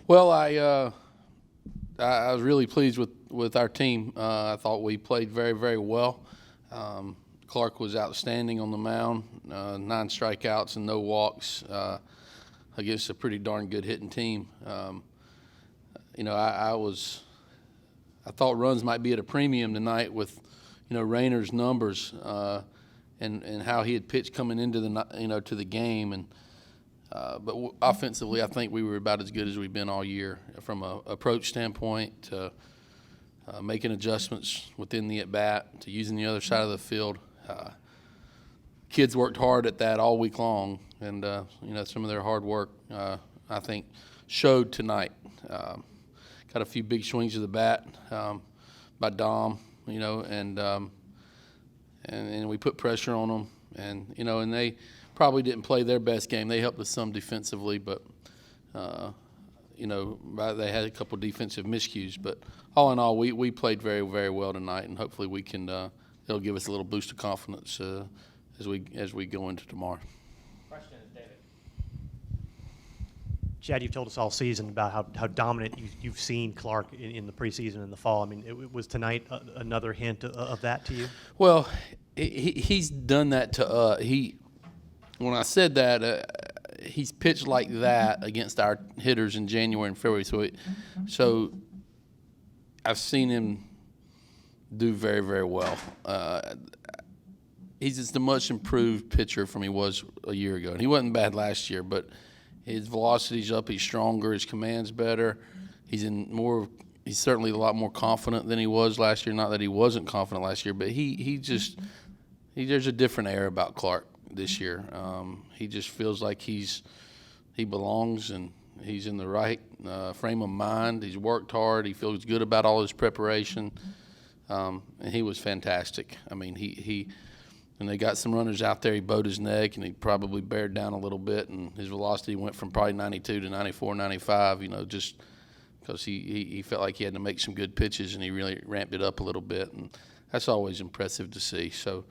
Well, I was really pleased with our team. I thought we played very, very well. Clark was outstanding on the mound, 9 strikeouts and no walks against a pretty darn good hitting team. I thought runs might be at a premium tonight with, Rayner's numbers and how he had pitched coming into to the game. And but offensively, I think we were about as good as we've been all year from an approach standpoint to making adjustments within the at-bat to using the other side of the field. Kids worked hard at that all week long, and, some of their hard work, I think, showed tonight. Got a few big swings of the bat by Dom, and we put pressure on them. And they probably didn't play their best game. They helped us some defensively, but, they had a couple defensive miscues. But all in all, we played very, very well tonight, and hopefully we can it'll give us a little boost of confidence as we go into tomorrow. Question is David. Chad, you've told us all season about how dominant you've seen Clark in the preseason and the fall. I mean, was tonight another hint of that to you? Well, he's done that to us. When I said that, he's pitched like that against our hitters in January and February. So I've seen him do very, very well. He's just a much improved pitcher from he was a year ago. And he wasn't bad last year, but his velocity's up. He's stronger. His command's better. He's certainly a lot more confident than he was last year. Not that he wasn't confident last year, but there's a different air about Clark this year. He just feels like he belongs, and he's in the right frame of mind. He's worked hard. He feels good about all his preparation, and he was fantastic. I mean, and they got some runners out there. He bowed his neck, and he probably bared down a little bit, and his velocity went from probably 92 to 94, 95, just because he felt like he had to make some good pitches, and he really ramped it up a little bit, and that's always impressive to see. So,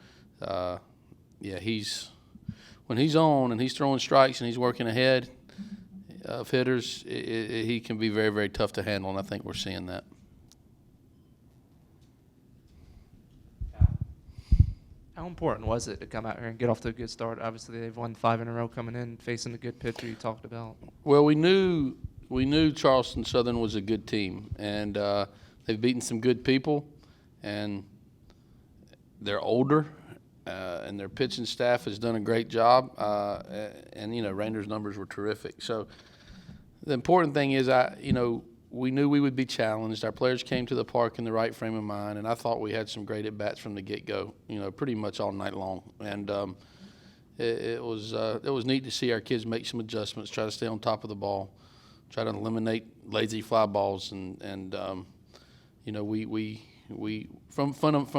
when he's on and he's throwing strikes and he's working ahead of hitters, he can be very, very tough to handle, and I think we're seeing that. How important was it to come out here and get off to a good start? Obviously, they've won 5 in a row coming in, facing a good pitcher you talked about. Well, we knew Charleston Southern was a good team, and they've beaten some good people, and they're older, and their pitching staff has done a great job, and Rainer's numbers were terrific. So the important thing is, we knew we would be challenged. Our players came to the park in the right frame of mind, and I thought we had some great at-bats from the get-go, pretty much all night long. And it was neat to see our kids make some adjustments, try to stay on top of the ball, try to eliminate lazy fly balls, and we from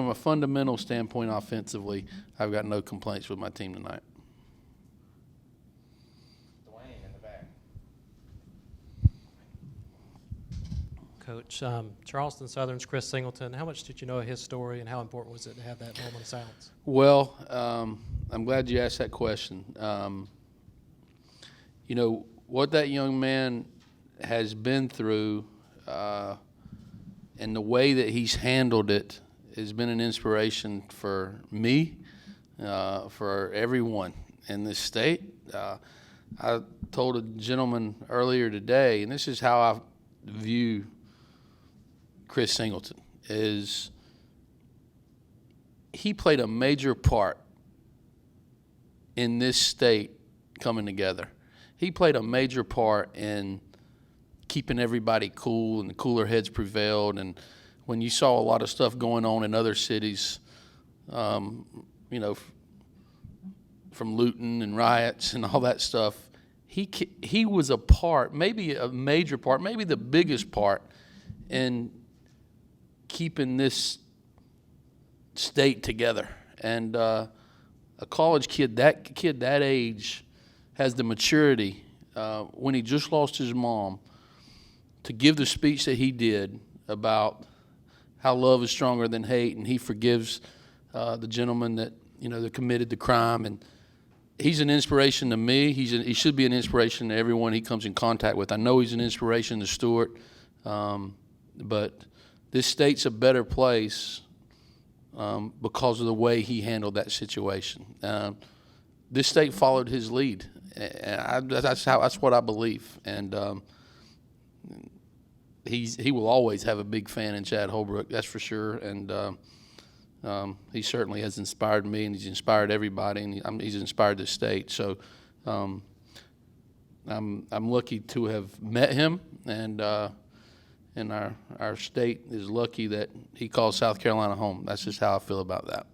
a fundamental standpoint offensively, I've got no complaints with my team tonight. Coach, Charleston Southern's Chris Singleton, how much did you know of his story, and how important was it to have that moment of silence? Well, I'm glad you asked that question. What that young man has been through and the way that he's handled it has been an inspiration for me, for everyone in this state. I told a gentleman earlier today, and this is how I view Chris Singleton, is he played a major part in this state coming together. He played a major part in keeping everybody cool, and the cooler heads prevailed. And when you saw a lot of stuff going on in other cities, from looting and riots and all that stuff, he was a part, maybe a major part, maybe the biggest part in keeping this state together. And a college kid that age has the maturity when he just lost his mom to give the speech that he did about how love is stronger than hate, and he forgives the gentleman that that committed the crime, and he's an inspiration to me. He should be an inspiration to everyone he comes in contact with. I know he's an inspiration to Stewart, but this state's a better place because of the way he handled that situation. This state followed his lead, and that's what I believe. And he will always have a big fan in Chad Holbrook, that's for sure. And he certainly has inspired me, and he's inspired everybody, and he's inspired the state. So I'm lucky to have met him, and our state is lucky that he calls South Carolina home. That's just how I feel about that.